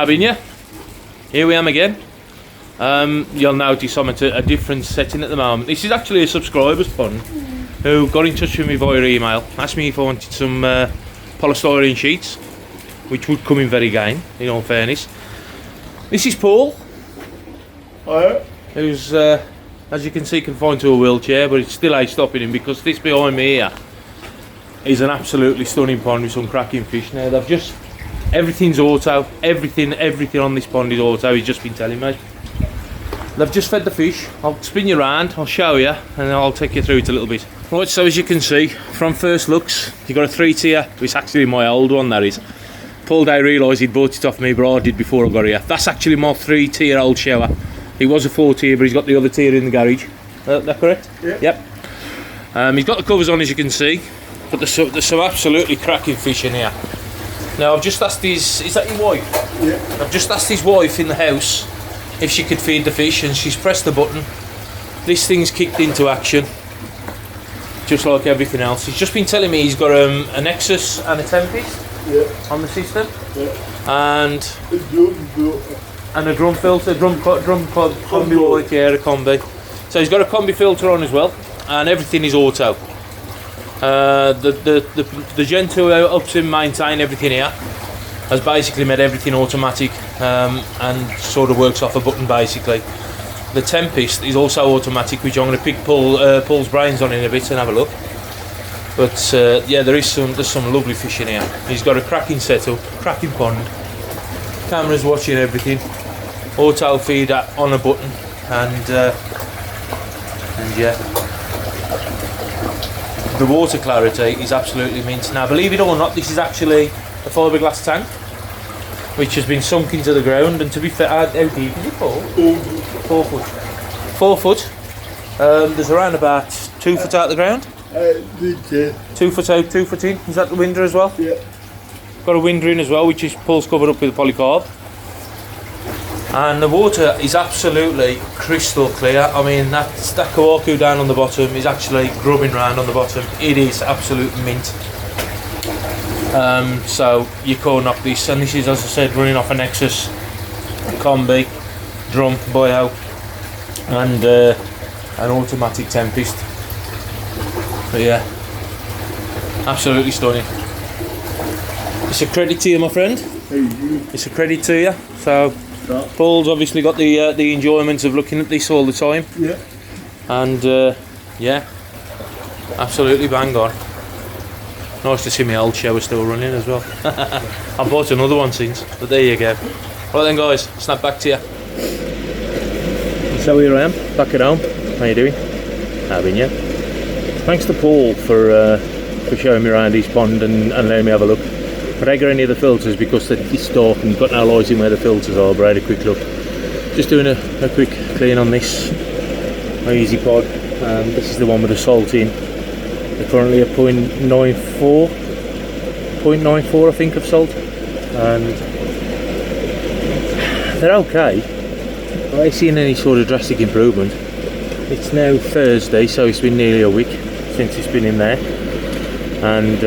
Having you? Here we am again. You'll notice I'm at a different setting at the moment. This is actually a subscriber's pond who got in touch with me via email, asked me if I wanted some polystyrene sheets, which would come in very game, in all fairness. This is Paul, who's, as you can see, confined to a wheelchair, but it's still ain't stopping him because this behind me here is an absolutely stunning pond with some cracking fish. Now they've just, everything's auto, everything on this pond is auto, he's just been telling me. They've just fed the fish. I'll spin you around, I'll show you, and then I'll take you through it a little bit. Right, so as you can see, from first looks, you've got a 3-tier, it's actually my old one, that is. Paul Day realised he'd bought it off me, but I did before I got here. That's actually my 3-tier old shower. He was a 4-tier, but he's got the other tier in the garage. That correct? Yeah. Yep. He's got the covers on, as you can see, but there's some absolutely cracking fish in here. Now, I've just asked is that your wife? Yeah. I've just asked his wife in the house if she could feed the fish, and she's pressed the button. This thing's kicked into action, just like everything else. He's just been telling me he's got a Nexus and a Tempest on the system, and a drum filter, combi white, a combi. So he's got a combi filter on as well, and everything is auto. The gent who helps him maintain everything here has basically made everything automatic, and sort of works off a button basically. The Tempest is also automatic, which I'm going to pick Paul's brains on in a bit and have a look. But yeah, there's some lovely fish in here. He's got a cracking setup, cracking pond, cameras watching everything, auto feed on a button, and yeah, the water clarity is absolutely mint. Now, believe it or not, this is actually a fiberglass tank which has been sunk into the ground, and to be fair, how deep is it, Paul? 4 foot. 4 foot. There's around about 2 foot out of the ground. 2 foot out, 2 foot in. Is that the winder as well? Yeah. Got a winder in as well, which is Paul's covered up with polycarb. And the water is absolutely crystal clear. I mean, that Kawaku down on the bottom is actually grubbing round on the bottom. It is absolute mint. So you can't knock this, and this is, as I said, running off a Nexus, combi, drum, boyo, and an automatic Tempest. But yeah, absolutely stunning. It's a credit to you, my friend. It's a credit to you. So Paul's obviously got the enjoyment of looking at this all the time. Yeah. And yeah, absolutely bang on. Nice to see my old shower still running as well. I bought another one since, but there you go. Right then, guys, snap back to you. So here I am, back at home. How you doing? Having you? Thanks to Paul for showing me around his pond and letting me have a look. But I got any of the filters because it's dark and you've got no light in where the filters are, but I had a quick look. Just doing a quick clean on this, my Easy Pod. This is the one with the salt in. They're currently at 0.94 I think of salt, and they're okay. I ain't seen any sort of drastic improvement. It's now Thursday, so it's been nearly a week since it's been in there, and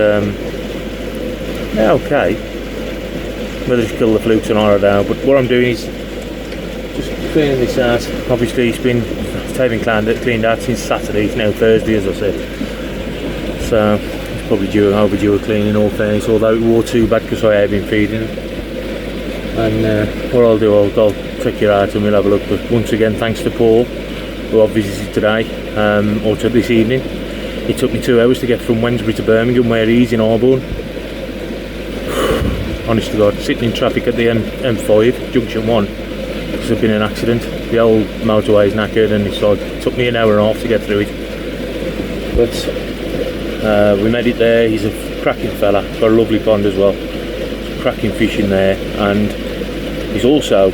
they're okay. Whether it's kill the flukes or not, I don't know, but what I'm doing is just cleaning this out. Obviously it's been cleaned out since Saturday. It's now Thursday, as I said. So it's probably overdue a clean in all fairness, although it wore too bad because I have been feeding it. And what I'll do, I'll check you out and we'll have a look. But once again, thanks to Paul, who I've visited today, or this evening. It took me 2 hours to get from Wednesbury to Birmingham, where he is in Harborne. Honest to God, sitting in traffic at the M5, junction 1, because there's been an accident. The old motorway is knackered, and it took me an hour and a half to get through it. But we made it there. He's a cracking fella, got a lovely pond as well, cracking fish in there, and he's also,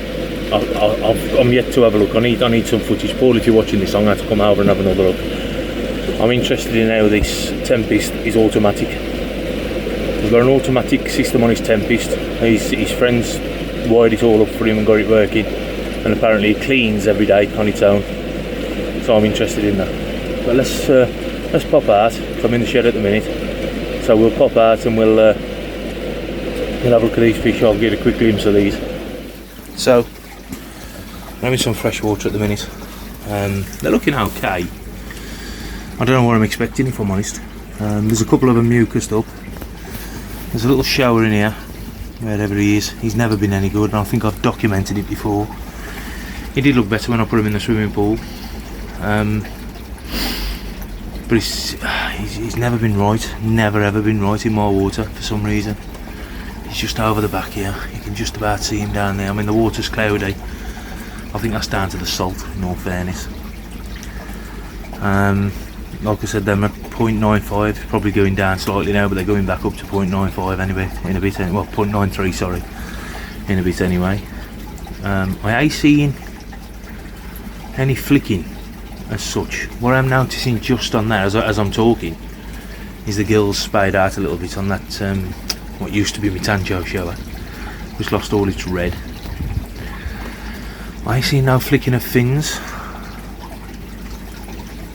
I'm yet to have a look. I need some footage. Paul, if you're watching this, I'm going to have to come over and have another look. I'm interested in how this Tempest is automatic. He's got an automatic system on his Tempest. His friends wired it all up for him and got it working, and apparently it cleans every day on its own. So I'm interested in that. But let's pop out. I'm in the shed at the minute, so we'll pop out and we'll have a look at these fish. I'll get a quick glimpse of these. So, I'm having some fresh water at the minute. They're looking okay. I don't know what I'm expecting, if I'm honest. There's a couple of them mucused up. There's a little shower in here, wherever he is. He's never been any good, and I think I've documented it before. He did look better when I put him in the swimming pool. But he's never been right. Never ever been right in my water for some reason. He's just over the back here. You can just about see him down there. I mean, the water's cloudy. I think that's down to the salt, in all fairness. Like I said, them at 0.95, probably going down slightly now, but they're going back up to 0.95 anyway, in a bit. Well, 0.93, sorry, in a bit anyway. I ain't seeing any flicking as such. What I'm noticing just on that, as I'm talking, is the gills spayed out a little bit on that, what used to be my Tancho shower, which lost all its red. I ain't seeing no flicking of fins.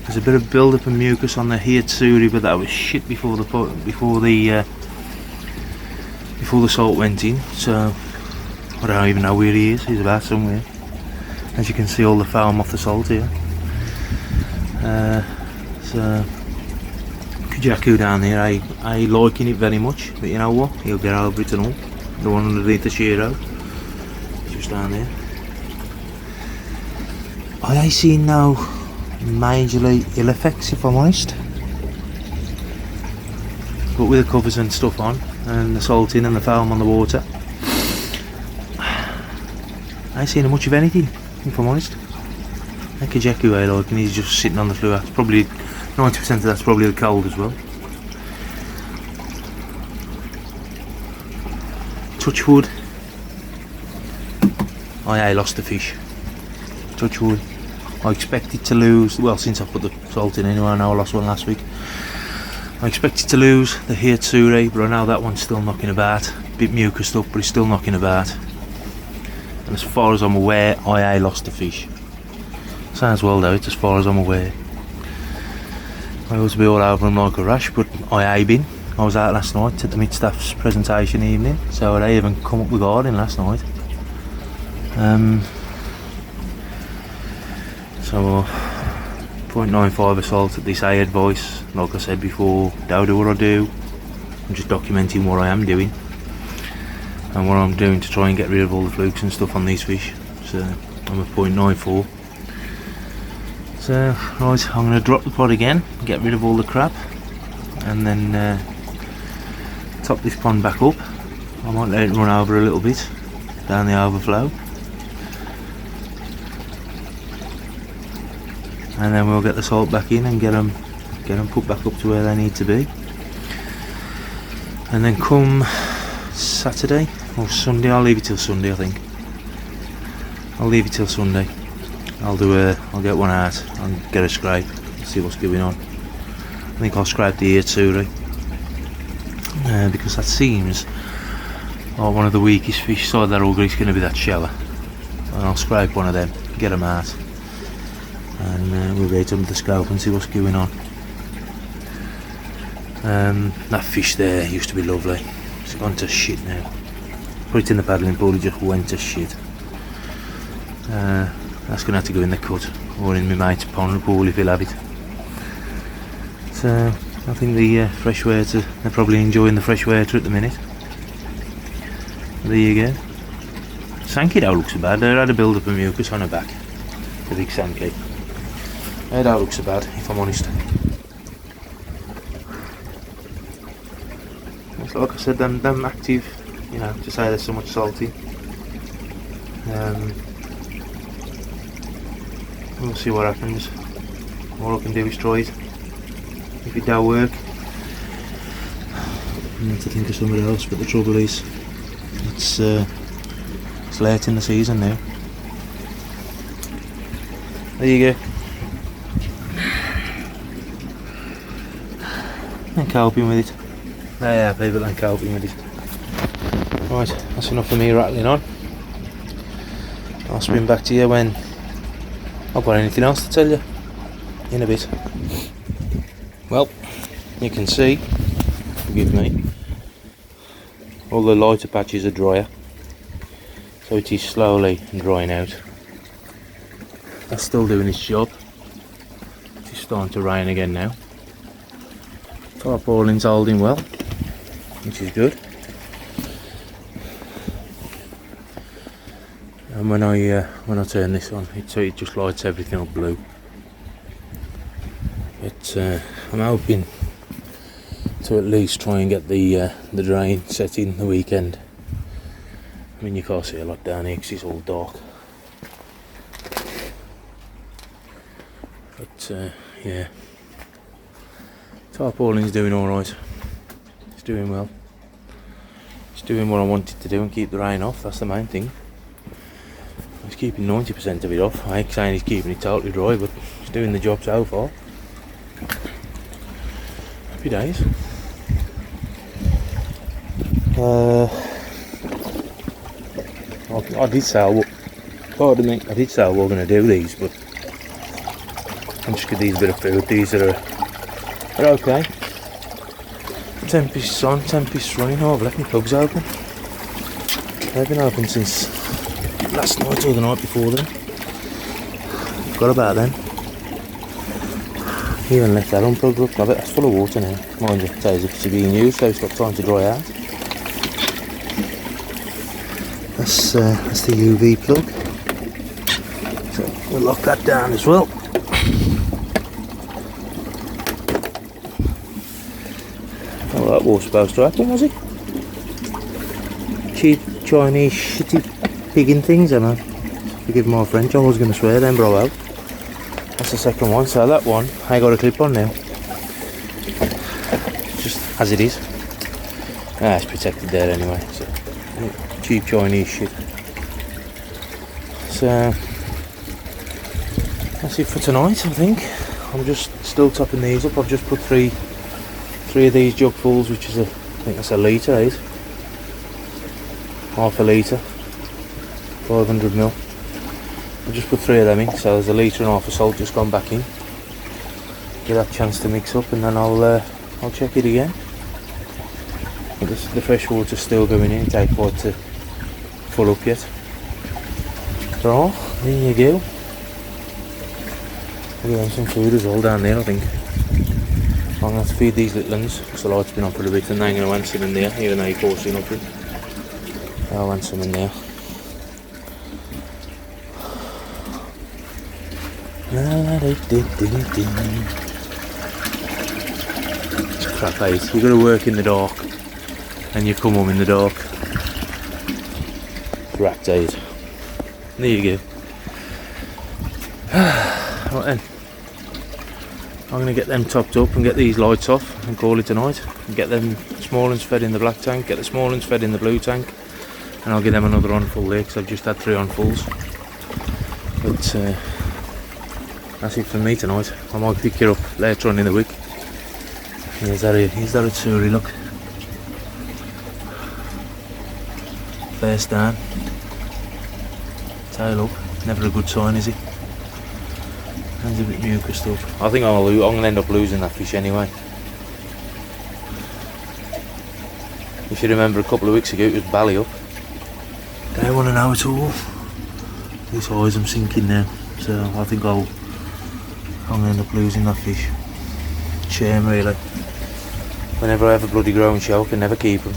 There's a bit of build up and mucus on the Hiatsuri, but that was shit before the salt went in. So I don't even know where he is. He's about somewhere. As you can see, all the foam off the salt here. So Kujaku down there, I liking it very much, but you know what? He'll get over it and all. The one underneath the Shiro, just down there. I ain't seen no majorly ill effects, if I'm honest, but with the covers and stuff on, and the salt in and the foam on the water, I ain't seen much of anything, if I'm honest. Like a Jeku I like, and he's just sitting on the floor. It's probably 90% of that's probably the cold as well. Touch wood. I lost the fish. Touch wood. I expected to lose, well, since I put the salt in anyway. I know I lost one last week. I expected to lose the Hiatsuri, but I know that one's still knocking about. A bit mucused up, but it's still knocking about. And as far as I'm aware, I lost the fish. Sounds well though, it's as far as I'm aware. I ought to be all over him like a rash, but I been. I was out last night at the mid-staff's presentation evening, so I even come up with garden last night. So 0.95 of salt at this advice. Like I said before, don't do what I do. I'm just documenting what I am doing and what I'm doing to try and get rid of all the flukes and stuff on these fish. So I'm at 0.94. So right, I'm going to drop the pod again, get rid of all the crap, and then top this pond back up. I might let it run over a little bit down the overflow, and then we'll get the salt back in and get them put back up to where they need to be. And then come Saturday or Sunday, I'll leave it till Sunday. I think I'll leave it till Sunday. I'll get one out and get a scrape, see what's going on. I think I'll scrape the Hiatsuri, because that seems like one of the weakest fish side that auger is going to be that shower. And I'll scrape one of them, get them out, and we'll get them with the scope and see what's going on. That fish there used to be lovely. It's gone to shit now. Put it in the paddling pool, it just went to shit. That's going to have to go in the cut or in my mate's pond pool if he'll have it. So I think the freshwater, they're probably enjoying the freshwater at the minute. There you go. Sankey don't look so bad. They had a build up of mucus on her back, the big Sankey. They don't look so bad, if I'm honest. It's like I said, them active, you know, to say there's so much salt in. We'll see what happens. All I can do is try it. If it don't work, I need to think of somebody else, but the trouble is, it's late in the season now. There you go. I'm coping with it. Yeah, people are coping with it. Right, that's enough of me rattling on. I'll spin back to you when I've got anything else to tell you in a bit. Well, you can see, forgive me, all the lighter patches are drier. So it is slowly drying out. That's still doing its job. It's starting to rain again now. Tarpaulin's holding well, which is good. And when I turn this on, it just lights everything up blue. But I'm hoping to at least try and get the drain set in the weekend. I mean, you can't see a lot down here because it's all dark. But yeah, tarpaulin's doing alright. It's doing well. It's doing what I wanted to do and keep the rain off. That's the main thing. He's keeping 90% of it off. I ain't saying he's keeping it totally dry, but he's doing the job so far. Happy days. I did say I did say I was going to do these, but I'm just give these a bit of food. These are okay. Tempest's on, Tempest's running. Oh, I've left my plugs open. They've been open since last night or the night before then. Forgot about them. Even left that unplugged up. I bet that's full of water now. Mind you, it says if it's being used, so it's got time to dry out. That's the UV plug. So we'll lock that down as well. Oh, that was supposed to happen, was it? Cheap Chinese shitty pigging things, I know. Forgive my French, I was going to swear then, bro. Out. That's the second one, so that one I got a clip on now. Just as it is. It's protected there anyway. So cheap Chinese shit. So that's it for tonight, I think. I'm just still topping these up. I've just put three of these jugfuls, which is I think that's a litre, eh? Half a litre, 500ml. I've just put 3 of them in, so there's a litre and half of salt just gone back in. Give that a chance to mix up, and then I'll check it again. But the fresh water's still going in. It ain't quite to full up yet. So there you go. We'll have some food as well down there, I think. I'm going to have to feed these little ones because the light's been on for a bit, and they're going to want some in there, even though you're forcing up it. I'll want some in there. It's crap, eh? You've got to work in the dark and you come home in the dark. Rat days. There you go. Right then. I'm going to get them topped up and get these lights off and call it tonight. And get them small ones fed in the black tank, get the small ones fed in the blue tank, and I'll give them another on full there because I've just had 3 on fulls. But that's it for me tonight. I might pick you up later on in the week. Here's that Tsuri, look. Face down. Tail up. Never a good sign, is it? Hands a bit mucused up. I think I'm going to end up losing that fish anyway. If you remember a couple of weeks ago, it was belly up. Don't want to know at all. These eyes I'm sinking now, so I think I'm going to end up losing that fish. Shame really. Whenever I have a bloody growing show, I can never keep them.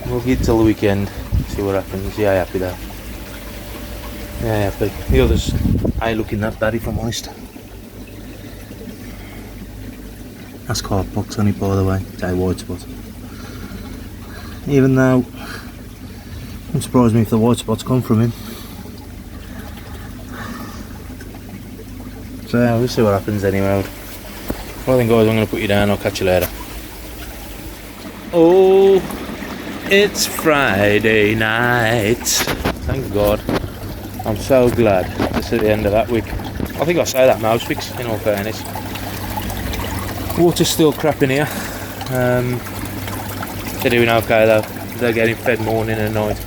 We'll get till the weekend, see what happens. Yeah, happy there. Yeah, happy. The others ain't looking that bad if I'm honest. That's carp box on it, by the way. It's a white spot. Even though it wouldn't surprise me if the white spots come from him. So yeah, we'll see what happens anyway. Well then guys, I'm going to put you down. I'll catch you later. Oh, it's Friday night. Thank God. I'm so glad it's at the end of that week. I think I'll say that mouse fix, in all fairness. Water's still crap in here. They're doing okay though. They're getting fed morning and night.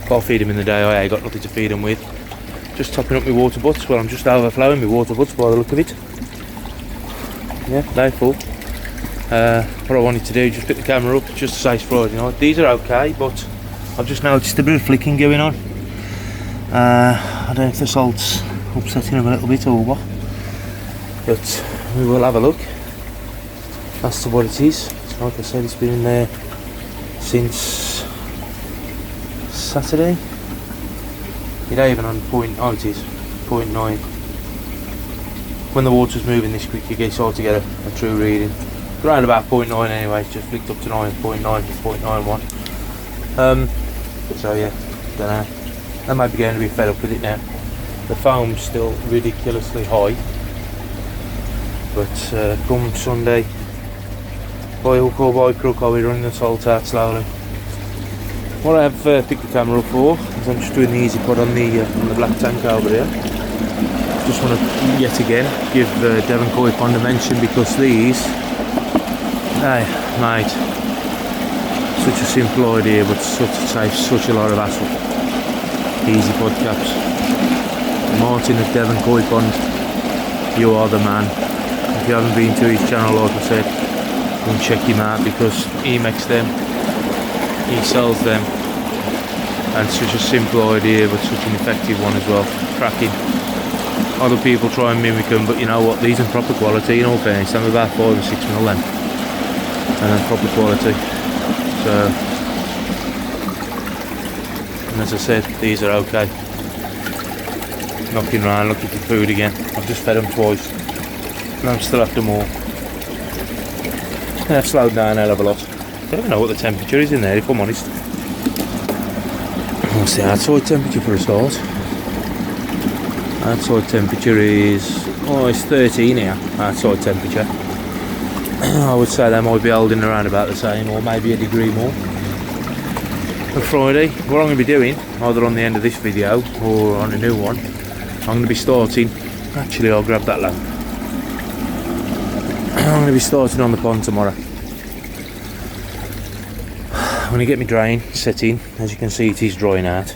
Can't feed them in the day. I ain't got nothing to feed them with. Just topping up my water butts. Well, I'm just overflowing my water butts by the look of it. Yeah, they're full. What I wanted to do, just pick the camera up just to say it's Friday night. These are okay, but I've just noticed a bit of flicking going on. I don't know if the salt's upsetting them a little bit or what, but we will have a look as to what it is. So like I said, it's been in there since Saturday. It ain't even on point. Oh, it is 0.9. When the water's moving this quick, it gets hard to get a true reading. Around about 0.9 anyway. It's just flicked up to 9.9 to 0.91. So yeah, don't know. I might be going to be fed up with it now. The foam's still ridiculously high, but come Sunday, by hook or by crook, I'll be running the salt out slowly. What I have picked the camera up for is I'm just doing the easy pod on the black tank over here. Just want to yet again give Devon Koi Pond a mention, because these, hey mate, such a simple idea but saves such a lot of hassle. Easy pod caps. Martin at Devon Koi Pond, you are the man. If you haven't been to his channel, like I said, go and check him out, because he makes them, he sells them, and such a simple idea but such an effective one as well. Cracking. Other people try and mimic them, but you know what, these are proper quality in all fairness. I'm about 5 or 6 mil then, and then proper quality. So, and as I said, these are okay. Knocking around looking for food again. I've just fed them twice, and I'm still after more. They've slowed down a hell of a lot. I don't even know what the temperature is in there, if I'm honest. What's the outside temperature for a start? Outside temperature is, oh, it's 13 here, outside temperature. I would say they might be holding around about the same, or maybe a degree more. For Friday, what I'm going to be doing, either on the end of this video or on a new one, I'm going to be starting, actually I'll grab that lamp. I'm going to be starting on the pond tomorrow. I'm going to get my drain set in. As you can see, it is drying out.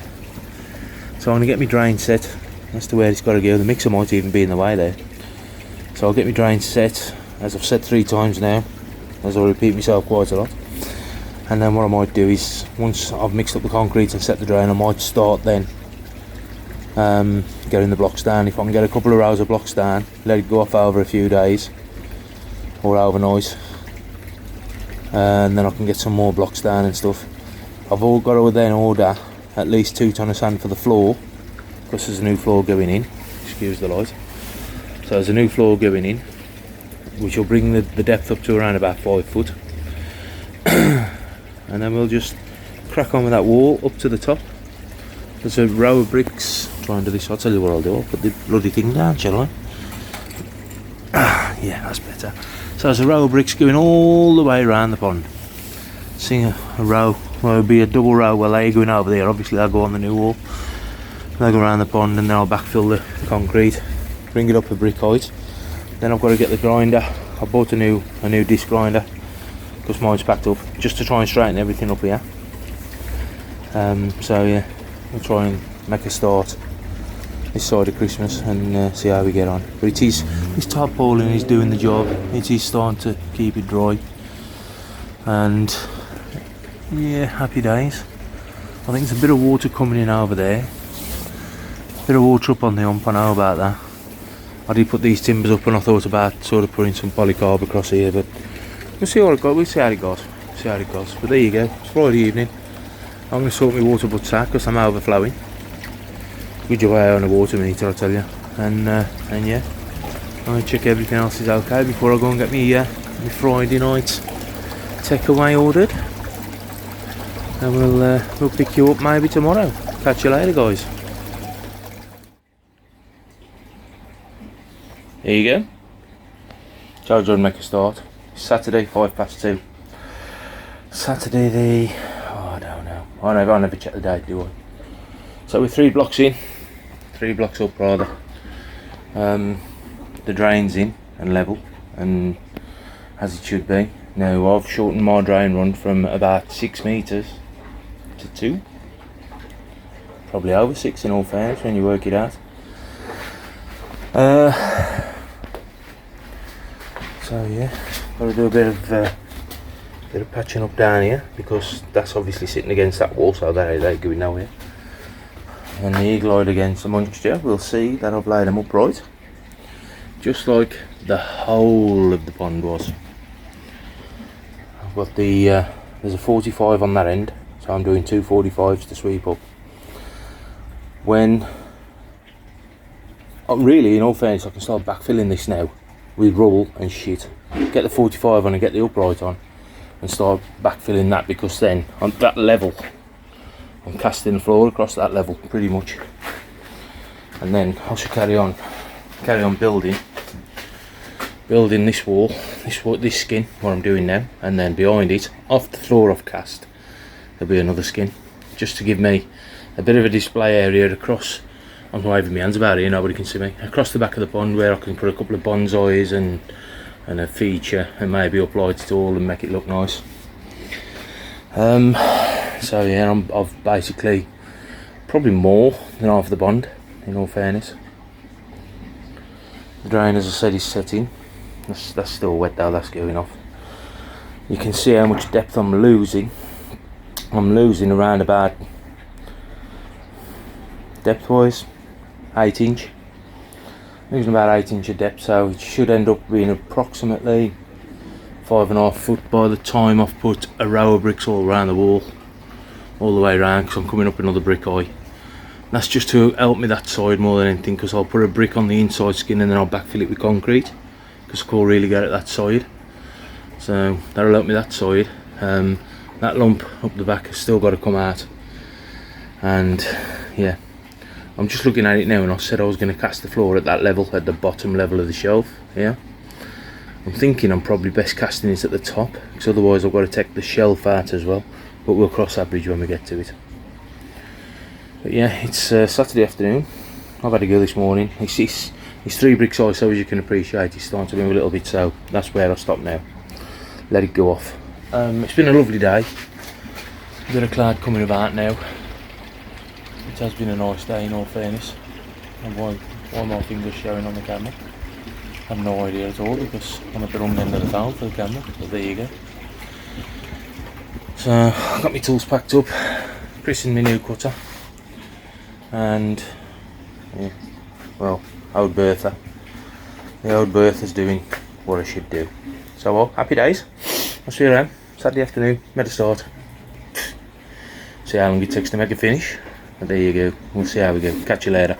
So I'm going to get my drain set as to where it's got to go. The mixer might even be in the way there. So I'll get my drain set, as I've said 3 times now, as I repeat myself quite a lot. And then what I might do is, once I've mixed up the concrete and set the drain, I might start then getting the blocks down. If I can get a couple of rows of blocks down, let it go off over a few days or overnight, and then I can get some more blocks down and stuff. I've all got to then order at least 2 ton of sand for the floor, because there's a new floor going in. Excuse the light. So there's a new floor going in, which will bring the depth up to around about 5 foot. And then we'll just crack on with that wall up to the top. There's a row of bricks. Try and do this. I'll tell you what I'll do. I'll put the bloody thing down, shall I? Yeah, that's better. So there's a row of bricks going all the way around the pond. See a row. Well, it'll be a double row. Well, they're going over there. Obviously, they'll go on the new wall. They'll go around the pond, and then I'll backfill the concrete, bring it up a brick height. Then I've got to get the grinder. I bought a new disc grinder, because mine's packed up, just to try and straighten everything up here. So yeah, we'll try and make a start this side of Christmas and see how we get on. But this tarpaulin is doing the job. It is starting to keep it dry, and yeah, happy days. I think there's a bit of water coming in over there, a bit of water up on the hump. I know about that. I did put these timbers up, and I thought about sort of putting some polycarb across here, but we'll see how it goes. We'll see how it goes. But there you go. It's Friday evening. I'm going to sort my water butts out because I'm overflowing. Good job I own a water meter, I tell you. And yeah, I'm going to check everything else is okay before I go and get me Friday night takeaway ordered. And we'll pick you up maybe tomorrow. Catch you later, guys. There you go. Joe John make a start. Saturday, 2:05. Saturday the, oh, I don't know. I never check the date, do I? So we're 3 blocks in. 3 blocks up rather. The drain's in and level, and as it should be. Now I've shortened my drain run from about 6 metres to 2. Probably over 6 in all fairness when you work it out. So yeah, got to do a bit of Bit of patching up down here because that's obviously sitting against that wall, so that ain't going nowhere. And the eagle-eyed against the muncher, we'll see that I've laid them upright, just like the whole of the pond was. I've got the there's a 45 on that end, so I'm doing two 45s to sweep up. When really, in all fairness, I can start backfilling this now with rubble and shit. Get the 45 on and get the upright on and start backfilling that, because then on that level I'm casting the floor across that level pretty much, and then I should carry on building this wall, this skin, what I'm doing now, and then behind it, off the floor I've cast, there'll be another skin, just to give me a bit of a display area across. I'm waving my hands about it, nobody can see me, across the back of the pond, where I can put a couple of bonsais and a feature, and maybe uplight it all and make it look nice. So yeah, I've basically probably more than half the pond, in all fairness. The drain, as I said, is setting. That's still wet though, that's going off. You can see how much depth I'm losing. I'm losing around about, depth wise, 8 inch. Losing about 8 inch of depth, so it should end up being approximately 5.5 foot by the time I've put a row of bricks all around the wall, all the way around, because I'm coming up another brick eye. That's just to help me that side more than anything, because I'll put a brick on the inside skin and then I'll backfill it with concrete, because I can't really get at that side. So that'll help me that side. That lump up the back has still got to come out, and yeah, I'm just looking at it now, and I said I was going to cast the floor at that level, at the bottom level of the shelf. Yeah, I'm thinking I'm probably best casting it at the top, because otherwise I've got to take the shelf out as well, but we'll cross that bridge when we get to it. But yeah, it's Saturday afternoon. I've had a go this morning. It's 3 bricks high, so as you can appreciate, it's starting to move a little bit, so that's where I stop now. Let it go off. It's been a lovely day. A bit of cloud coming about now. It has been a nice day, in all fairness. And why my fingers showing on the camera, I have no idea at all, because I'm at the wrong end of the phone for the camera. But there you go. So I've got my tools packed up, pressing my new cutter, and yeah, well, old Bertha. The old Bertha's doing what I should do. So well, happy days. I'll see you around Saturday afternoon. Made a start. See how long it takes to make a finish. But there you go. We'll see how we go. Catch you later.